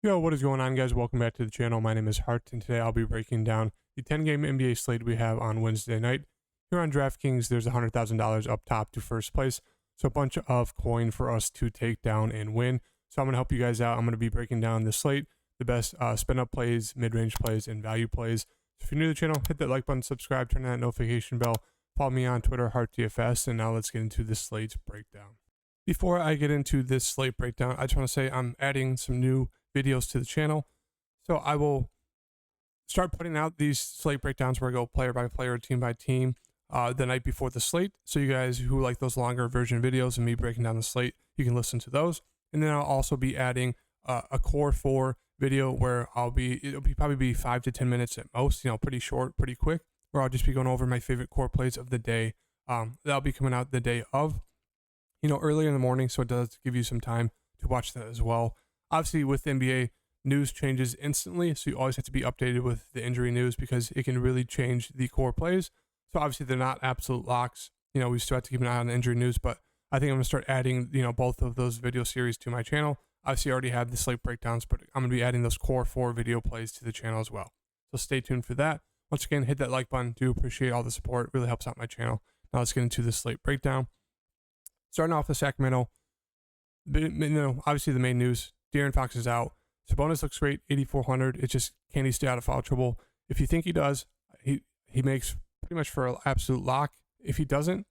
Yo, what is going on, guys? Welcome back to the channel. My name is Hart, and today I'll be breaking down the 10-game NBA slate we have on Wednesday night. Here on DraftKings, there's $100,000 up top to first place, so a bunch of coin for us to take down and win. So I'm going to help you guys out. I'm going to be breaking down the slate, the best spin-up plays, mid-range plays, and value plays. So if you're new to the channel, hit that like button, subscribe, turn on that notification bell, follow me on Twitter, HartDFS, and now let's get into the slate breakdown. Before I get into this slate breakdown, I just want to say I'm adding some new videos to the channel. So I will start putting out these slate breakdowns where I go player by player, team by team, the night before the slate. So you guys who like those longer version videos and me breaking down the slate, you can listen to those. And then I'll also be adding a core 4 video where it'll probably be 5 to 10 minutes at most, pretty short, pretty quick, where I'll just be going over my favorite core plays of the day. That'll be coming out the day of, earlier in the morning. So it does give you some time to watch that as well. Obviously, with NBA, news changes instantly, so you always have to be updated with the injury news because it can really change the core plays. So obviously, they're not absolute locks. We still have to keep an eye on the injury news, but I think I'm going to start adding, both of those video series to my channel. Obviously, I already have the slate breakdowns, but I'm going to be adding those core 4 video plays to the channel as well. So stay tuned for that. Once again, hit that like button. Do appreciate all the support. It really helps out my channel. Now let's get into the slate breakdown. Starting off with Sacramento, obviously the main news, De'Aaron Fox is out. Sabonis looks great, 8,400. It's just, can he stay out of foul trouble? If you think he does, he makes pretty much for an absolute lock. If he doesn't,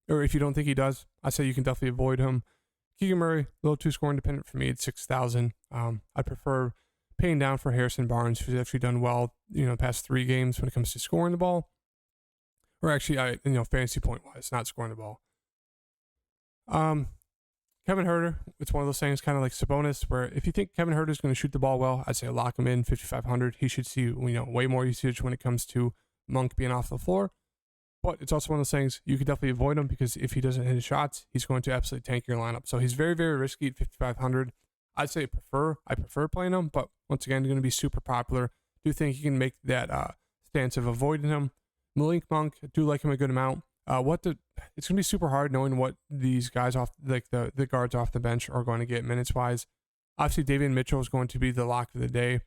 or if you don't think he does, I say you can definitely avoid him. Keegan Murray, a little too score independent for me at 6,000. I prefer paying down for Harrison Barnes, who's actually done well, the past 3 games when it comes to scoring the ball. Or actually, fantasy point wise, not scoring the ball. Kevin Huerter, it's one of those things kind of like Sabonis, where if you think Kevin Huerter is going to shoot the ball well, I'd say lock him in 5,500. He should see way more usage when it comes to Monk being off the floor. But it's also one of those things you could definitely avoid him because if he doesn't hit his shots, he's going to absolutely tank your lineup. So he's very, very risky at 5,500. I'd say I prefer playing him, but once again, going to be super popular. Do think you can make that stance of avoiding him. Malik Monk, I do like him a good amount. It's gonna be super hard knowing what these guys off the guards off the bench are going to get minutes wise. Obviously, Davion Mitchell is going to be the lock of the day.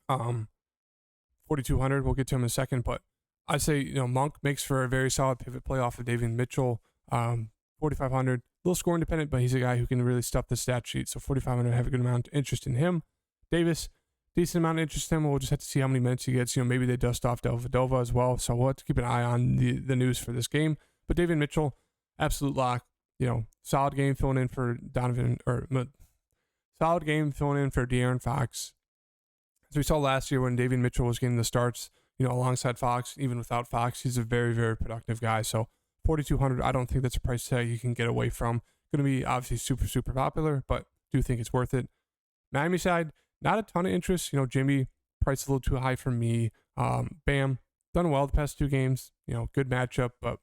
4,200. We'll get to him in a second, but I'd say Monk makes for a very solid pivot play off of Davion Mitchell. 4,500. A little score independent, but he's a guy who can really stuff the stat sheet. So 4,500. Have a good amount of interest in him. Davis, decent amount of interest in him. We'll just have to see how many minutes he gets. Maybe they dust off Dellavedova as well. So we'll have to keep an eye on the news for this game. But Davion Mitchell, absolute lock. Solid game filling in for solid game filling in for De'Aaron Fox. As we saw last year when Davion Mitchell was getting the starts, alongside Fox, even without Fox, he's a very, very productive guy. So 4,200, I don't think that's a price tag you can get away from. Going to be obviously super, super popular, but do think it's worth it. Miami side, not a ton of interest. Jimmy, price a little too high for me. Bam, done well the past 2 games. Good matchup, but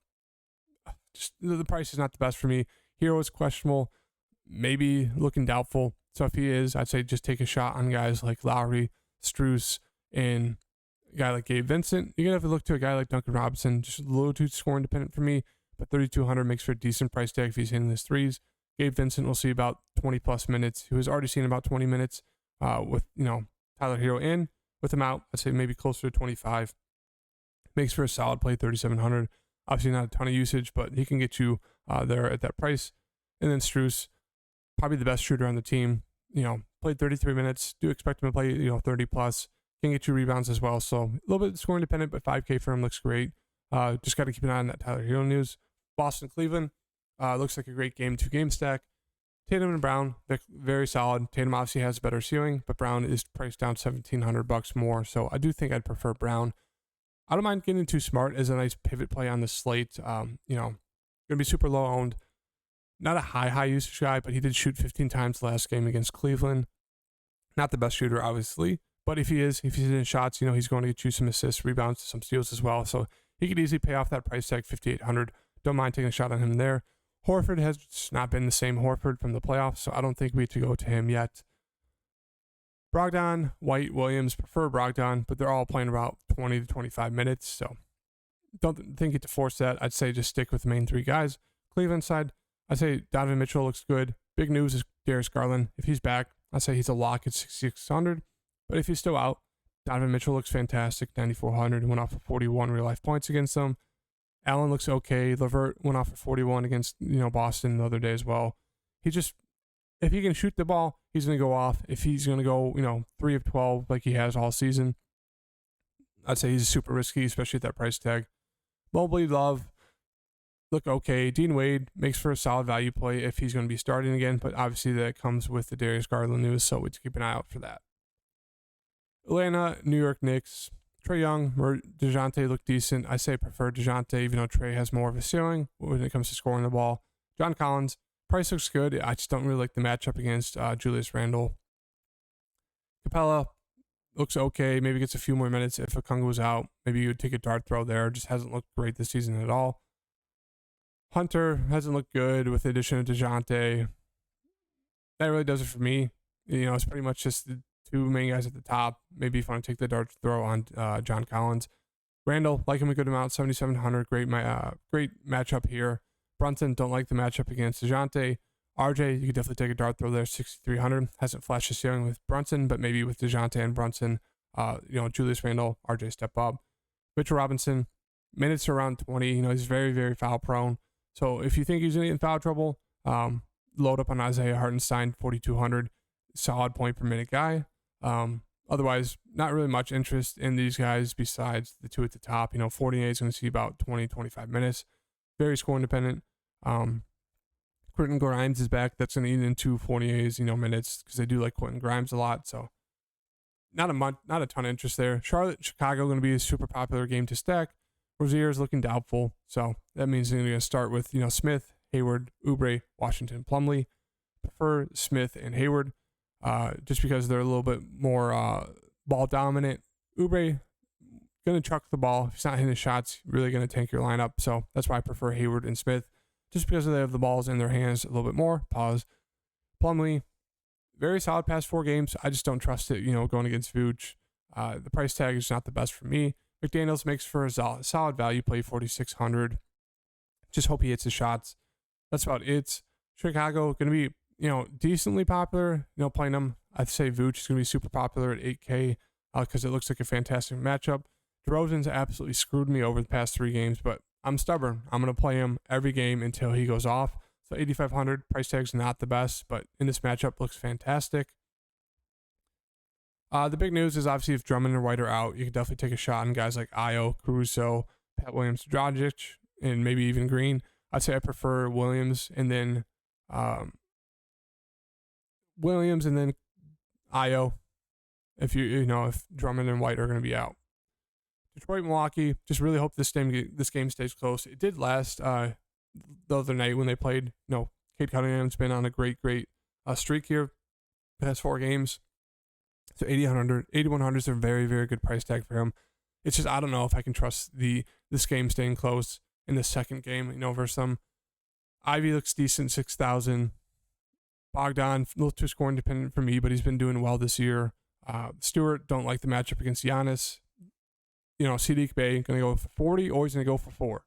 just the price is not the best for me. Hero is questionable, maybe looking doubtful. So if he is, I'd say just take a shot on guys like Lowry, Strus, and a guy like Gabe Vincent. You're going to have to look to a guy like Duncan Robinson, just a little too score independent for me, but 3,200 makes for a decent price tag if he's hitting his threes. Gabe Vincent will see about 20 plus minutes. He was already seen about 20 minutes with, Tyler Hero in. With him out, I'd say maybe closer to 25. Makes for a solid play, 3,700. Obviously not a ton of usage, but he can get you there at that price. And then Strus, probably the best shooter on the team. Played 33 minutes. Do expect him to play, 30 plus. Can get you rebounds as well. So a little bit score independent, but 5K for him looks great. Just got to keep an eye on that Tyler Hero news. Boston, Cleveland, looks like a great game, 2-game stack. Tatum and Brown, very solid. Tatum obviously has a better ceiling, but Brown is priced down $1,700 more. So I do think I'd prefer Brown. I don't mind getting too smart as a nice pivot play on the slate. Going to be super low owned. Not a high usage guy, but he did shoot 15 times last game against Cleveland. Not the best shooter, obviously, but if he's hitting shots, he's going to get you some assists, rebounds, some steals as well. So he could easily pay off that price tag, 5,800. Don't mind taking a shot on him there. Horford has just not been the same Horford from the playoffs, so I don't think we have to go to him yet. Brogdon, White, Williams, prefer Brogdon, but they're all playing about 20 to 25 minutes, so don't think you have to force that. I'd say just stick with the main 3 guys. Cleveland side, I'd say Donovan Mitchell looks good. Big news is Darius Garland. If he's back, I'd say he's a lock at 6,600. But if he's still out, Donovan Mitchell looks fantastic, 9,400. Went off for 41 real life points against them. Allen looks okay. LeVert went off for 41 against Boston the other day as well. He just, if he can shoot the ball, he's going to go off. If he's going to go 3 of 12 like he has all season, I'd say he's super risky, especially at that price tag. Mobley, Love look okay. Dean Wade makes for a solid value play if he's going to be starting again, but obviously that comes with the Darius Garland news, so we'd keep an eye out for that. Atlanta, New York Knicks. Trae Young, DeJounte look decent. I say I prefer DeJounte, even though Trae has more of a ceiling when it comes to scoring the ball. John Collins, price looks good. I just don't really like the matchup against Julius Randle. Capella looks okay. Maybe gets a few more minutes if Okongwu was out. Maybe you would take a dart throw there. Just hasn't looked great this season at all. Hunter hasn't looked good with the addition of DeJounte. That really does it for me. It's pretty much just the two main guys at the top. Maybe if you want to take the dart throw on John Collins. Randall, like him a good amount, 7,700. Great matchup here. Brunson, don't like the matchup against DeJounte. RJ, you could definitely take a dart throw there, 6,300. Hasn't flashed the ceiling with Brunson, but maybe with DeJounte and Brunson, Julius Randle, RJ step up. Mitchell Robinson, minutes around 20. He's very, very foul prone. So if you think he's going to get in foul trouble, load up on Isaiah Hartenstein, 4,200. Solid point per minute guy. Otherwise, not really much interest in these guys besides the two at the top. 48 is going to see about 20, 25 minutes. Very score independent. Quentin Grimes is back. That's going to eat into 48's, minutes because they do like Quentin Grimes a lot. So not a ton of interest there. Charlotte, Chicago going to be a super popular game to stack. Rozier is looking doubtful. So that means they're going to start with, Smith, Hayward, Oubre, Washington, Plumlee. Prefer Smith and Hayward. Just because they're a little bit more ball dominant. Oubre going to chuck the ball. If he's not hitting his shots, really going to tank your lineup. So that's why I prefer Hayward and Smith, just because they have the balls in their hands a little bit more. Pause. Plumlee, very solid past 4 games. I just don't trust it, going against Vooch. The price tag is not the best for me. McDaniels makes for a solid value play, 4,600. Just hope he hits his shots. That's about it. Chicago, going to be decently popular, playing them. I'd say Vooch is going to be super popular at 8K because it looks like a fantastic matchup. DeRozan's absolutely screwed me over the past 3 games, but I'm stubborn. I'm going to play him every game until he goes off. So 8,500, price tag's not the best, but in this matchup looks fantastic. The big news is obviously if Drummond and White are out, you can definitely take a shot on guys like Ayo, Caruso, Pat Williams, Dragic, and maybe even Green. I'd say I prefer Williams and then Ayo if if Drummond and White are going to be out. Detroit, Milwaukee, just really hope this game stays close. It did last the other night when they played. Cade Cunningham's been on a great streak here past 4 games. So 8,100 is a very, very good price tag for him. It's just I don't know if I can trust this game staying close in the second game, versus them. Ivy looks decent, 6,000. Bogdan, a little too score independent for me, but he's been doing well this year. Stewart, don't like the matchup against Giannis. Sadiq Bey, going to go for 40, or he's going to go for 4.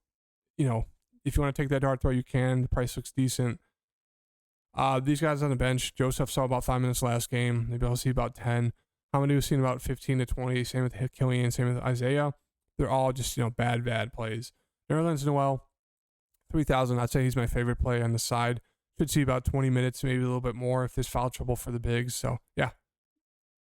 If you want to take that dart throw, you can. The price looks decent. These guys on the bench, Joseph saw about 5 minutes last game. Maybe I'll see about 10. Hamidou seen about 15 to 20. Same with Killian, same with Isaiah. They're all just, bad plays. Nerlens Noel, 3,000. I'd say he's my favorite play on the side. Should see about 20 minutes, maybe a little bit more if there's foul trouble for the bigs. So, yeah,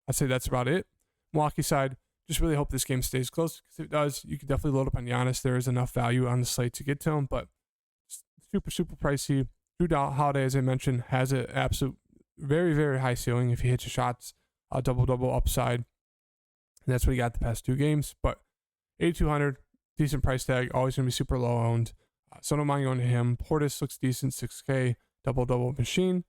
I'd say that's about it. Milwaukee side, just really hope this game stays close, because if it does, you can definitely load up on Giannis. There is enough value on the slate to get to him, but super, super pricey. Drew Holiday, as I mentioned, has an absolute very, very high ceiling if he hits his shots, double upside. And that's what he got the past 2 games. But 8,200, decent price tag, always going to be super low owned. So don't mind going to him. Portis looks decent, 6K, double machine.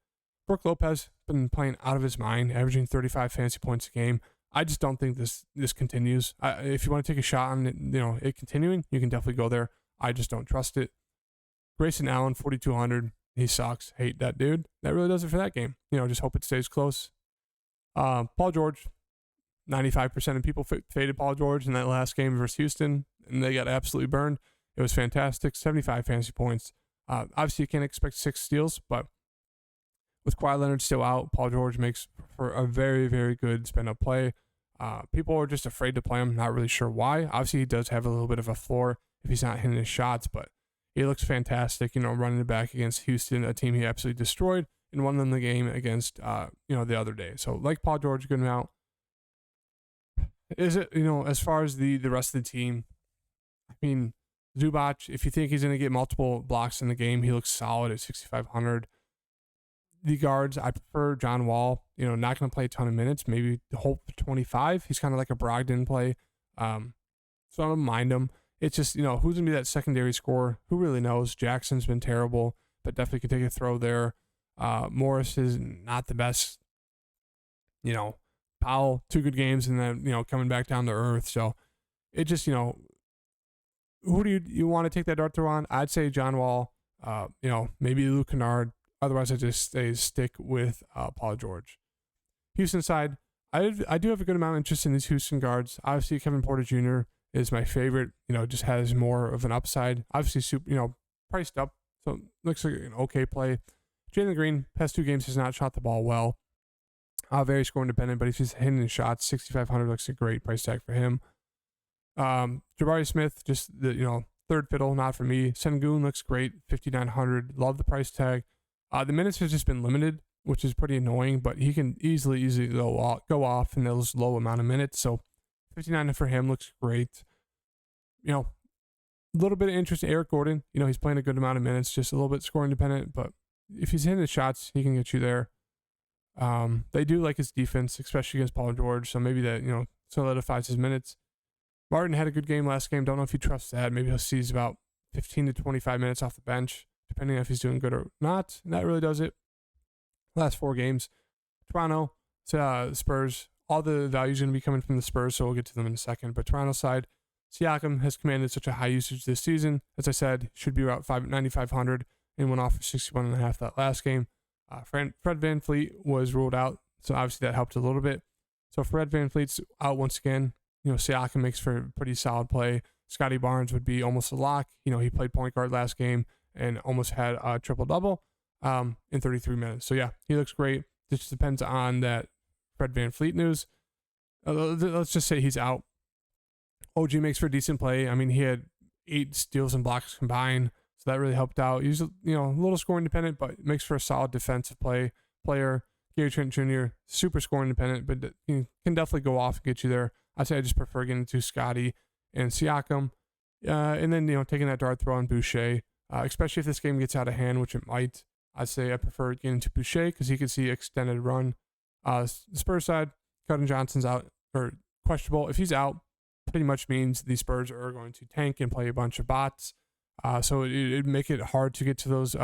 Brook Lopez been playing out of his mind, averaging 35 fantasy points a game. I just don't think this continues. If you want to take a shot on it, it continuing, you can definitely go there. I just don't trust it. Grayson Allen, 4,200. He sucks. Hate that dude. That really does it for that game. Just hope it stays close. Paul George, 95% of people faded Paul George in that last game versus Houston, and they got absolutely burned. It was fantastic. 75 fantasy points. Obviously, you can't expect 6 steals, but With Kawhi Leonard still out, Paul George makes for a very, very good spin-up play. People are just afraid to play him, not really sure why. Obviously, he does have a little bit of a floor if he's not hitting his shots, but he looks fantastic, running it back against Houston, a team he absolutely destroyed, and won them the game against, the other day. So, like Paul George, good amount. Is it, as far as the rest of the team, I mean, Zubac, if you think he's going to get multiple blocks in the game, he looks solid at 6,500. The guards, I prefer John Wall, not going to play a ton of minutes, maybe hope for 25. He's kind of like a Brogdon play. So I don't mind him. It's just, who's going to be that secondary scorer? Who really knows? Jackson's been terrible, but definitely could take a throw there. Morris is not the best. Powell, 2 good games, and then, coming back down to earth. So it just, who do you want to take that dart throw on? I'd say John Wall, maybe Luke Kennard. Otherwise, I just stick with Paul George. Houston side, I do have a good amount of interest in these Houston guards. Obviously, Kevin Porter Jr. is my favorite. Just has more of an upside. Obviously, priced up, so looks like an okay play. Jalen Green, past 2 games, has not shot the ball well. Very score independent, but if he's hitting his shots, 6,500 looks a great price tag for him. Jabari Smith, just the third fiddle, not for me. Sengun looks great, 5,900. Love the price tag. The minutes have just been limited, which is pretty annoying, but he can easily go off in those low amount of minutes. So 59 for him looks great. A little bit of interest in Eric Gordon. He's playing a good amount of minutes, just a little bit score independent, but if he's hitting the shots, he can get you there. They do like his defense, especially against Paul George, so maybe that, solidifies his minutes. Martin had a good game last game. Don't know if he trusts that. Maybe he'll see about 15 to 25 minutes off the bench, depending on if he's doing good or not. And that really does it. Last 4 games. Toronto, Spurs, all the value is going to be coming from the Spurs, so we'll get to them in a second. But Toronto side, Siakam has commanded such a high usage this season. As I said, should be about 9,500 and went off for 61.5 that last game. Fred VanVleet was ruled out, so obviously that helped a little bit. So Fred VanVleet's out once again. Siakam makes for a pretty solid play. Scotty Barnes would be almost a lock. He played point guard last game and almost had a triple-double in 33 minutes. So, yeah, he looks great. It just depends on that Fred VanVleet news. Let's just say he's out. OG makes for a decent play. I mean, he had 8 steals and blocks combined, so that really helped out. He's a little score independent, but makes for a solid defensive player. Gary Trent Jr., super score independent, but can definitely go off and get you there. I'd say I just prefer getting to Scotty and Siakam. And then, taking that dart throw on Boucher, especially if this game gets out of hand, which it might. I'd say I prefer getting to Boucher because he can see extended run. Spurs side, Keldon Johnson's out, or questionable. If he's out, pretty much means the Spurs are going to tank and play a bunch of bots. So it'd make it hard to get to those,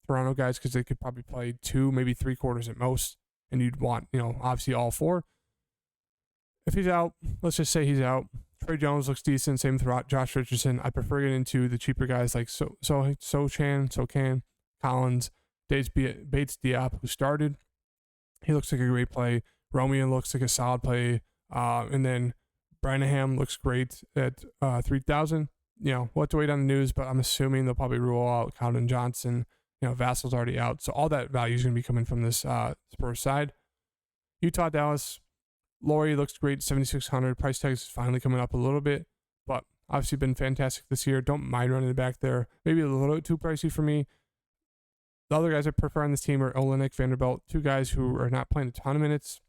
Toronto guys because they could probably play 2, maybe 3 quarters at most, and you'd want, obviously all 4. If he's out, let's just say he's out. Trey Jones looks decent. Same with Josh Richardson. I prefer getting into the cheaper guys like Sochan, Collins, Bates Diop, who started. He looks like a great play. Romeo looks like a solid play. And then Branham looks great at 3,000. We'll have to wait on the news, but I'm assuming they'll probably rule out Keldon Johnson. Vassal's already out. So all that value is going to be coming from this Spurs side. Utah, Dallas. Laurie looks great, 7,600. Price tag is finally coming up a little bit, but obviously been fantastic this year. Don't mind running it back there. Maybe a little bit too pricey for me. The other guys I prefer on this team are Olynyk, Vanderbilt, 2 guys who are not playing a ton of minutes,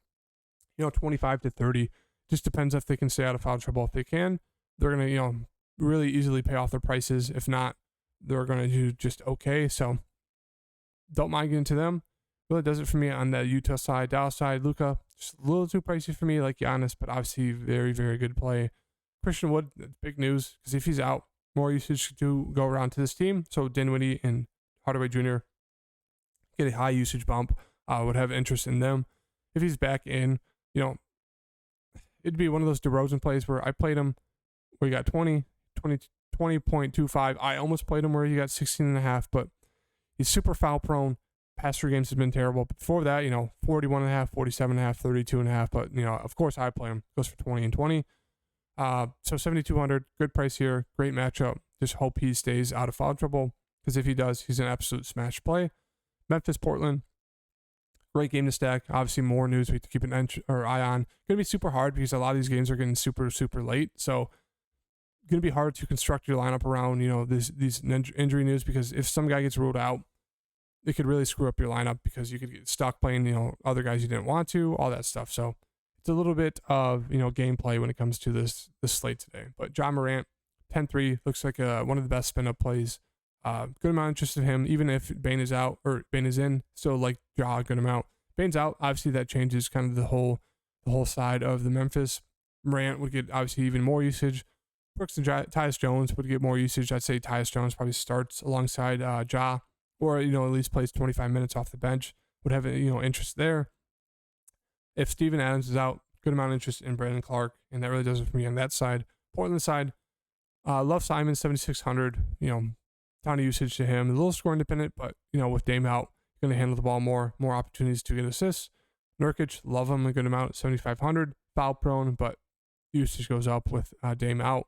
25 to 30. Just depends if they can stay out of foul trouble. If they can, they're going to, really easily pay off their prices. If not, they're going to do just okay. So don't mind getting to them. Really does it for me on the Utah side. Dallas side, Luka, just a little too pricey for me, like Giannis, but obviously very, very good play. Christian Wood, big news, because if he's out, more usage to go around to this team. So Dinwiddie and Hardaway Jr. get a high usage bump. Would have interest in them. If he's back in, it'd be one of those DeRozan plays where I played him where he got 20.25. I almost played him where he got 16.5, but he's super foul prone. Past 3 games has been terrible. Before that, 41.5, 47.5, 32.5. But, of course I play him. Goes for 20 and 20. So 7,200, good price here. Great matchup. Just hope he stays out of foul trouble, because if he does, he's an absolute smash play. Memphis, Portland. Great game to stack. Obviously, more news we have to keep an eye on. Going to be super hard because a lot of these games are getting super, super late. So, going to be hard to construct your lineup around, these injury news, because if some guy gets ruled out, it could really screw up your lineup because you could get stuck playing, other guys you didn't want to, all that stuff. So, it's a little bit of, gameplay when it comes to this slate today. But John Morant, 10-3, looks like one of the best spin-up plays. Good amount of interest in him, even if Bane is out or Bane is in. Still like Ja a good amount. Bane's out, obviously that changes kind of the whole side of the Memphis. Morant would get obviously even more usage. Brooks and Tyus Jones would get more usage. I'd say Tyus Jones probably starts alongside Ja, or at least plays 25 minutes off the bench. Would have interest there. If Steven Adams is out, good amount of interest in Brandon Clark, and that really does it for me on that side. Portland side, love Simon 7,600. Ton of usage to him. A little score independent, but with Dame out, going to handle the ball more opportunities to get assists. Nurkic, love him a good amount, 7,500. Foul prone, but usage goes up with Dame out.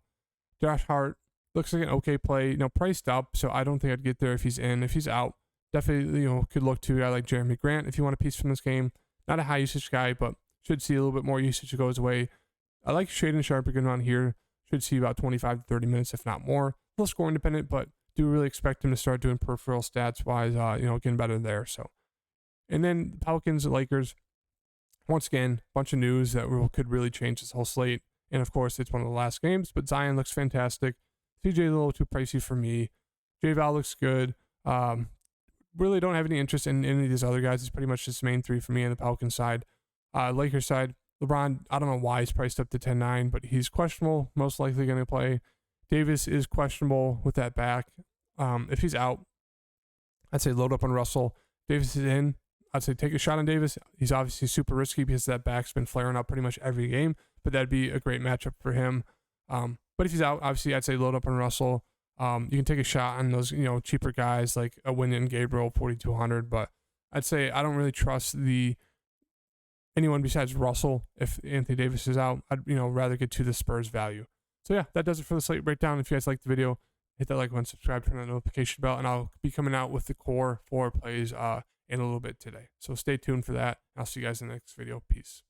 Josh Hart looks like an okay play. Priced up, so I don't think I'd get there if he's in. If he's out, definitely could look to a guy like Jeremy Grant if you want a piece from this game. Not a high usage guy, but should see a little bit more usage go his way. I like Shaden Sharp a good amount here. Should see about 25 to 30 minutes, if not more. A little score independent, but do really expect him to start doing peripheral stats wise, getting better there. So, and then Pelicans, Lakers. Once again, bunch of news that could really change this whole slate. And of course, it's one of the last games, but Zion looks fantastic. CJ a little too pricey for me. J-Val looks good. Really don't have any interest in any of these other guys. It's pretty much just main three for me on the Pelicans side. Lakers side, LeBron, I don't know why he's priced up to 10-9, but he's questionable, most likely going to play. Davis is questionable with that back. If he's out, I'd say load up on Russell. Davis is in. I'd say take a shot on Davis. He's obviously super risky because that back's been flaring up pretty much every game, but that'd be a great matchup for him. But if he's out, obviously I'd say load up on Russell. You can take a shot on those, cheaper guys like a Wynn Gabriel, 4,200. But I'd say I don't really trust anyone besides Russell if Anthony Davis is out. I'd rather get to the Spurs value. So yeah, that does it for the slate breakdown. If you guys liked the video, hit that like button, subscribe, turn on the notification bell, and I'll be coming out with the core 4 plays in a little bit today. So stay tuned for that. I'll see you guys in the next video. Peace.